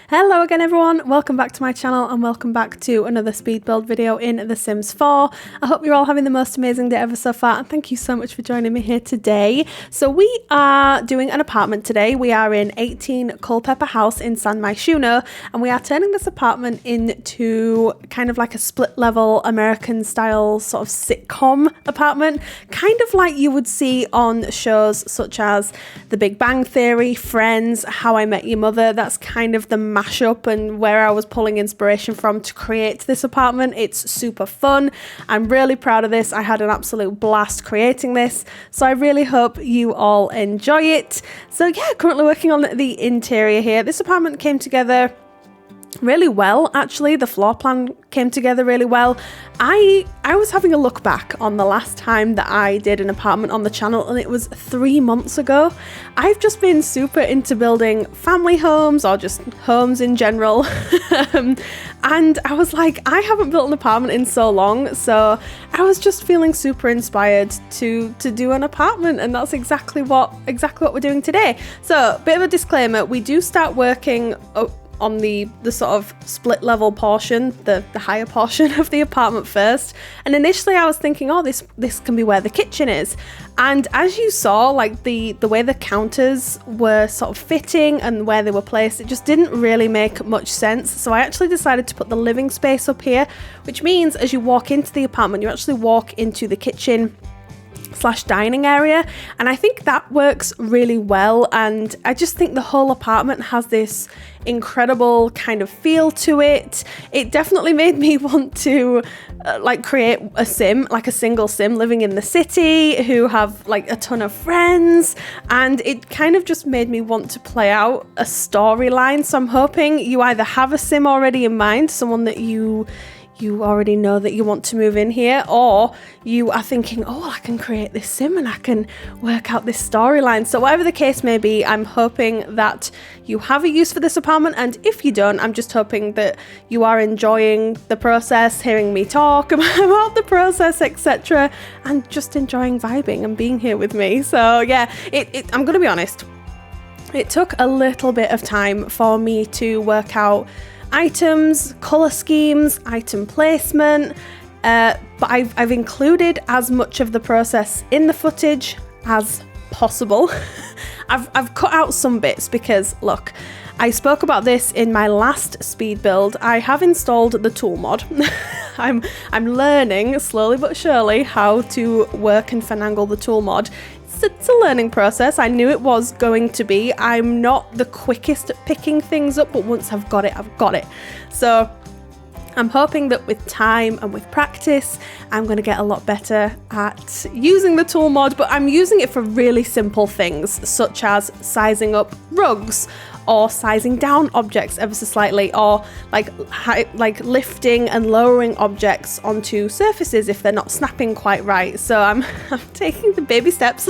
Hello again everyone, welcome back to my channel and welcome back to another speed build video in The Sims 4. I hope you're all having the most amazing day ever so far and thank you so much for joining me here today. So we are doing an apartment today. We are in 18 Culpepper House in San Myshuno and we are turning this apartment into kind of like a split level American style sort of sitcom apartment, kind of like you would see on shows such as The Big Bang Theory, Friends, How I Met Your Mother. That's kind of the mashup and where I was pulling inspiration from to create this apartment. It's super fun. I'm really proud of this. I had an absolute blast creating this, so I really hope you all enjoy it. So yeah, currently working on the interior here. This apartment came together really well, actually. The floor plan came together really well. I was having a look back on the last time that I did an apartment on the channel and it was 3 months ago. I've just been super into building family homes or just homes in general. And I was like, I haven't built an apartment in so long, so I was just feeling super inspired to do an apartment, and that's exactly what we're doing today. So, bit of a disclaimer, we do start working on the sort of split level portion, the higher portion of the apartment first. And initially I was thinking, oh, this can be where the kitchen is. And as you saw, like the way the counters were sort of fitting and where they were placed, it just didn't really make much sense. So I actually decided to put the living space up here, which means as you walk into the apartment, you actually walk into the kitchen / dining area, and I think that works really well. And I just think the whole apartment has this incredible kind of feel to it. It definitely made me want to like create a sim, like a single sim living in the city who have like a ton of friends, and it kind of just made me want to play out a storyline. So I'm hoping you either have a sim already in mind, someone that you already know that you want to move in here, or you are thinking, oh, I can create this sim and I can work out this storyline. So whatever the case may be, I'm hoping that you have a use for this apartment, and if you don't, I'm just hoping that you are enjoying the process, hearing me talk about the process, etc., and just enjoying vibing and being here with me. So yeah, I'm gonna be honest, it took a little bit of time for me to work out items, color schemes, item placement, but I've included as much of the process in the footage as possible. I've cut out some bits because look, I spoke about this in my last speed build. I have installed the tool mod. I'm learning slowly but surely how to work and finagle the tool mod. It's a learning process. I knew it was going to be. I'm not the quickest at picking things up, but once I've got it, I've got it. So I'm hoping that with time and with practice, I'm going to get a lot better at using the tool mod, but I'm using it for really simple things, such as sizing up rugs, or sizing down objects ever so slightly, or like lifting and lowering objects onto surfaces if they're not snapping quite right. So I'm taking the baby steps,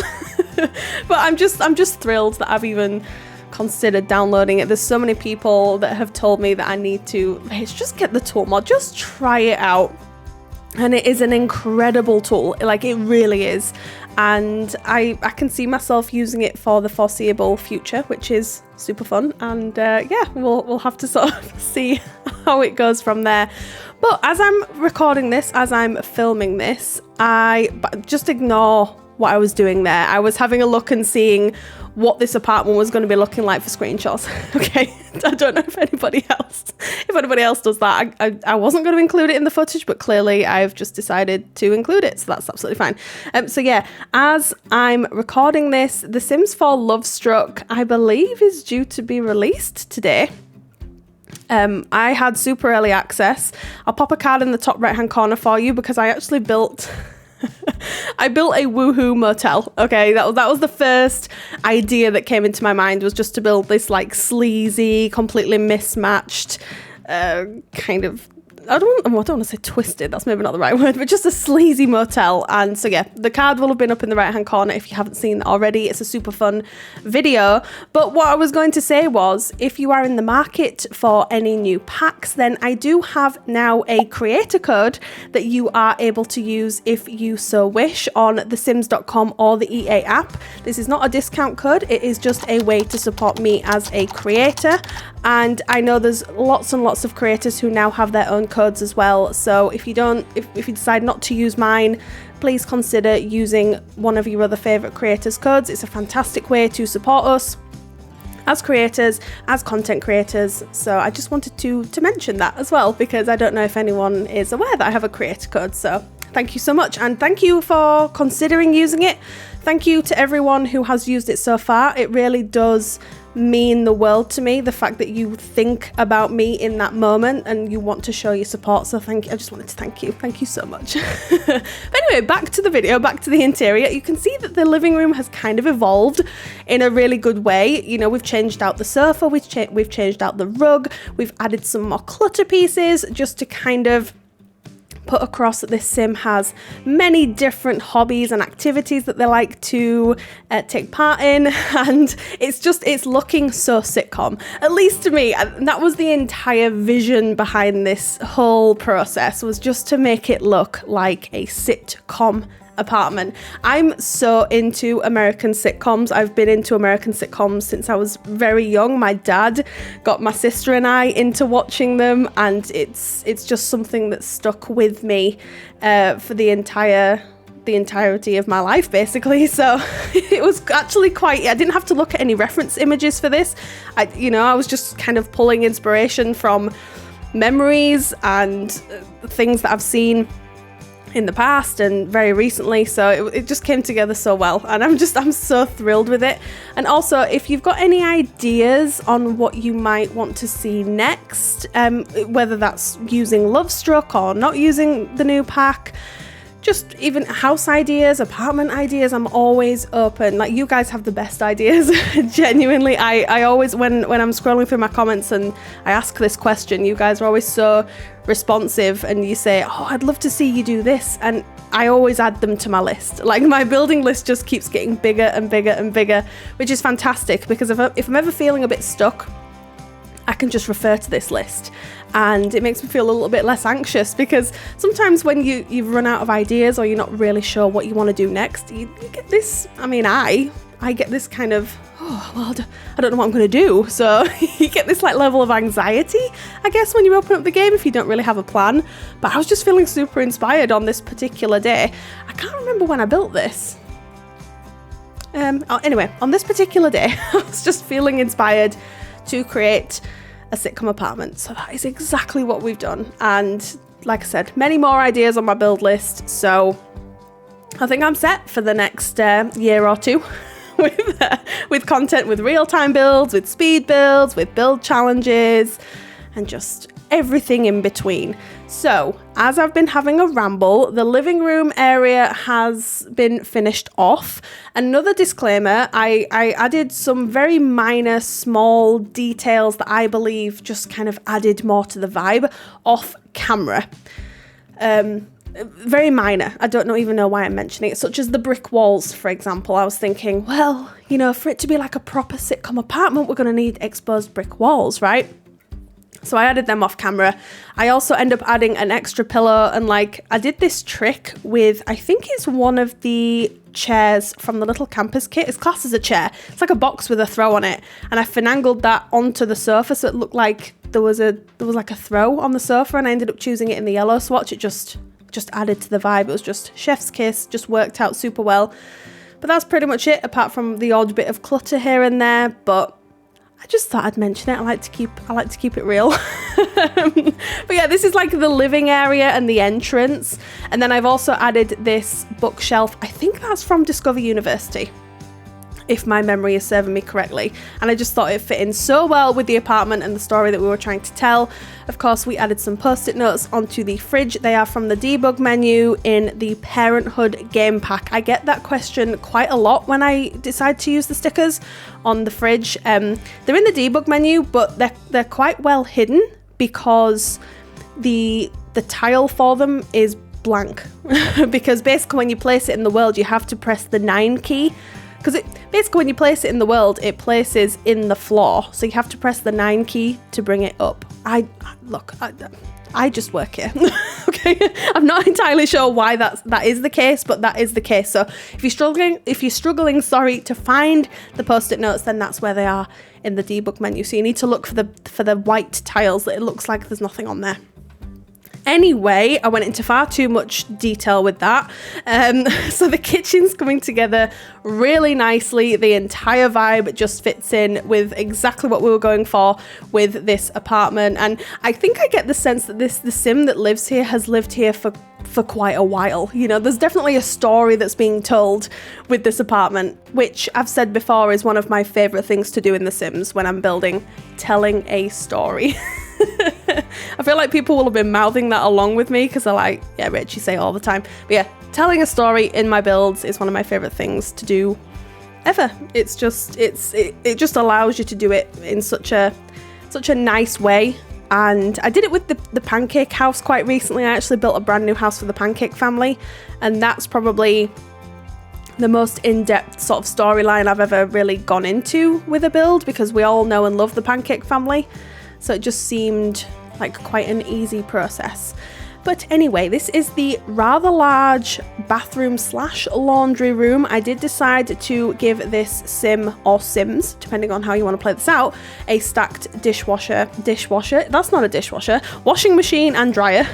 but I'm just thrilled that I've even considered downloading it. There's so many people that have told me that I need to just get the tool mod, just try it out. And it is an incredible tool, like it really is. And I can see myself using it for the foreseeable future, which is super fun. And yeah, we'll have to sort of see how it goes from there. But as I'm recording this, as I'm filming this, just ignore what I was doing there. I was having a look and seeing what this apartment was going to be looking like for screenshots. Okay, I don't know if anybody else does that. I wasn't going to include it in the footage, but clearly I've just decided to include it, so that's absolutely fine. So yeah, as I'm recording this, The Sims 4 Love Struck, I believe, is due to be released today. I had super early access. I'll pop a card in the top right hand corner for you because I actually built I built a woohoo motel. Okay, that was the first idea that came into my mind, was just to build this like sleazy, completely mismatched kind of I don't want to say twisted, that's maybe not the right word, but just a sleazy motel. And so yeah, the card will have been up in the right hand corner if you haven't seen that already. It's a super fun video. But what I was going to say was, if you are in the market for any new packs, then I do have now a creator code that you are able to use if you so wish on thesims.com or the EA app. This is not a discount code, it is just a way to support me as a creator. And I know there's lots and lots of creators who now have their own codes as well. So if you decide not to use mine, please consider using one of your other favorite creators' codes. It's a fantastic way to support us as creators, as content creators. So I just wanted to mention that as well, because I don't know if anyone is aware that I have a creator code. So thank you so much, and thank you for considering using it. Thank you to everyone who has used it so far. It really does mean the world to me, the fact that you think about me in that moment and you want to show your support. So thank you. I just wanted to thank you so much. But anyway, back to the video, back to the interior. You can see that the living room has kind of evolved in a really good way. You know, we've changed out the sofa, we've changed out the rug, we've added some more clutter pieces just to kind of put across that this sim has many different hobbies and activities that they like to take part in, and it's looking so sitcom, at least to me. And that was the entire vision behind this whole process, was just to make it look like a sitcom apartment. I'm so into American sitcoms. I've been into American sitcoms since I was very young. My dad got my sister and I into watching them, and it's just something that stuck with me for the entirety of my life, basically. So it was actually I didn't have to look at any reference images for this. I was just kind of pulling inspiration from memories and things that I've seen in the past and very recently, so it just came together so well, and I'm so thrilled with it. And also, if you've got any ideas on what you might want to see next, whether that's using Love Struck or not using the new pack, just even house ideas, apartment ideas, I'm always open. Like, you guys have the best ideas. Genuinely, I always, when I'm scrolling through my comments and I ask this question, you guys are always so responsive, and you say, oh, I'd love to see you do this, and I always add them to my list. Like, my building list just keeps getting bigger and bigger and bigger, which is fantastic, because if I'm ever feeling a bit stuck, I can just refer to this list, and it makes me feel a little bit less anxious, because sometimes when you've run out of ideas or you're not really sure what you want to do next, you get this, I get this kind of, oh, well, I don't know what I'm going to do. So you get this like level of anxiety, I guess, when you open up the game if you don't really have a plan. But I was just feeling super inspired on this particular day. I can't remember when I built this. Anyway, on this particular day, I was just feeling inspired to create a sitcom apartment. So that is exactly what we've done. And like I said, many more ideas on my build list. So I think I'm set for the next year or two with content, with real-time builds, with speed builds, with build challenges, and just everything in between. So, as I've been having a ramble, the living room area has been finished off. Another disclaimer, I added some very minor, small details that I believe just kind of added more to the vibe off camera. Very minor. I don't even know why I'm mentioning it, such as the brick walls, for example. I was thinking, well, for it to be like a proper sitcom apartment, we're going to need exposed brick walls, right? So I added them off camera. I also end up adding an extra pillow, and I did this trick with, I think it's one of the chairs from the little campus kit. It's classed as a chair. It's like a box with a throw on it, and I finagled that onto the sofa so it looked like there was like a throw on the sofa, and I ended up choosing it in the yellow swatch. It just added to the vibe. It was just chef's kiss, just worked out super well. But that's pretty much it, apart from the odd bit of clutter here and there. But I just thought I'd mention it. I like to keep it real. But yeah, this is like the living area and the entrance. And then I've also added this bookshelf. I think that's from Discover University, if my memory is serving me correctly. And I just thought it fit in so well with the apartment and the story that we were trying to tell. Of course, we added some post-it notes onto the fridge. They are from the debug menu in the Parenthood game pack. I get that question quite a lot when I decide to use the stickers on the fridge. They're in the debug menu, but they're quite well hidden, because the the tile for them is blank because basically when you place it in the world, you have to press the 9 key. Because basically when you place it in the world, it places in the floor. So you have to press the 9 key to bring it up. I just work here. Okay, I'm not entirely sure why that is the case, but that is the case. So if you're struggling, to find the post-it notes, then that's where they are in the debug menu. So you need to look for the white tiles that it looks like there's nothing on there. Anyway, I went into far too much detail with that. So the kitchen's coming together really nicely. The entire vibe just fits in with exactly what we were going for with this apartment. And I think I get the sense that the sim that lives here has lived here for quite a while. You know, there's definitely a story that's being told with this apartment, which I've said before is one of my favorite things to do in The Sims when I'm building, telling a story. I feel like people will have been mouthing that along with me because they're like, yeah, Rach, you say it all the time. But yeah, telling a story in my builds is one of my favorite things to do ever. It just allows you to do it in such a nice way. And I did it with the pancake house quite recently. I actually built a brand new house for the pancake family, and that's probably the most in-depth sort of storyline I've ever really gone into with a build, because we all know and love the pancake family. So it just seemed like quite an easy process. But anyway, this is the rather large bathroom / laundry room. I did decide to give this sim, or sims, depending on how you want to play this out, a stacked dishwasher, that's not a dishwasher, washing machine and dryer.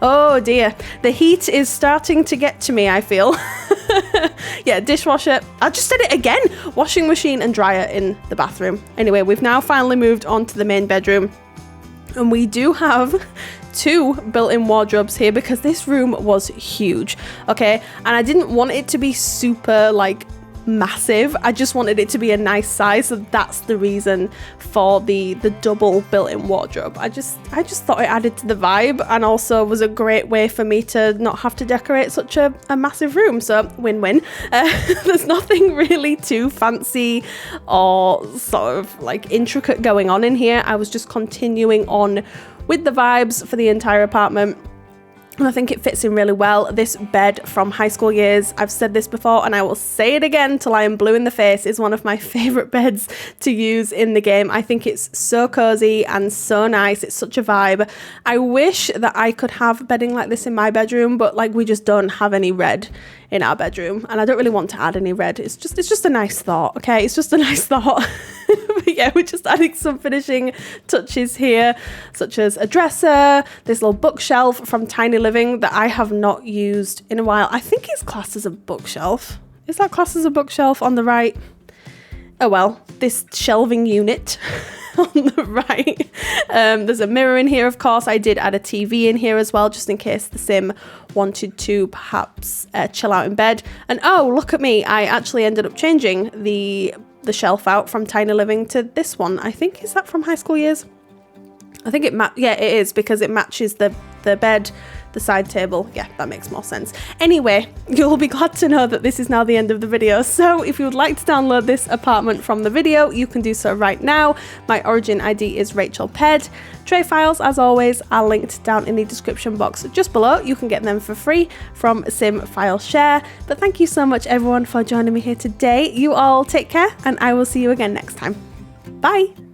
Oh dear, the heat is starting to get to me, I feel. Yeah, dishwasher, I just said it again, washing machine and dryer in the bathroom. Anyway, we've now finally moved on to the main bedroom, and we do have 2 built-in wardrobes here because this room was huge, okay? And I didn't want it to be super like massive, I just wanted it to be a nice size, so that's the reason for the double built-in wardrobe. I just thought it added to the vibe, and also was a great way for me to not have to decorate such a massive room, so win-win. There's nothing really too fancy or sort of like intricate going on in here. I was just continuing on with the vibes for the entire apartment. And I think it fits in really well. This bed from high school years, I've said this before and I will say it again till I am blue in the face, is one of my favorite beds to use in the game. I think it's so cozy and so nice. It's such a vibe. I wish that I could have bedding like this in my bedroom, but like we just don't have any red in our bedroom, and I don't really want to add any red. It's just a nice thought, okay? It's just a nice thought. But yeah, we're just adding some finishing touches here, such as a dresser, this little bookshelf from Tiny Living that I have not used in a while. I think it's classed as a bookshelf. Is that classed as a bookshelf on the right? Oh well, this shelving unit on the right. There's a mirror in here, of course. I did add a TV in here as well, just in case the sim wanted to perhaps chill out in bed. And oh, look at me, I actually ended up changing the shelf out from Tiny Living to this one. I think, is that from high school years? I think yeah, it is, because it matches the bed, the side table. Yeah, that makes more sense. Anyway, you'll be glad to know that this is now the end of the video. So if you would like to download this apartment from the video, you can do so right now. My origin ID is RachelPedd. Tray files, as always, are linked down in the description box just below. You can get them for free from Sim File Share. But thank you so much everyone for joining me here today. You all take care, and I will see you again next time. Bye.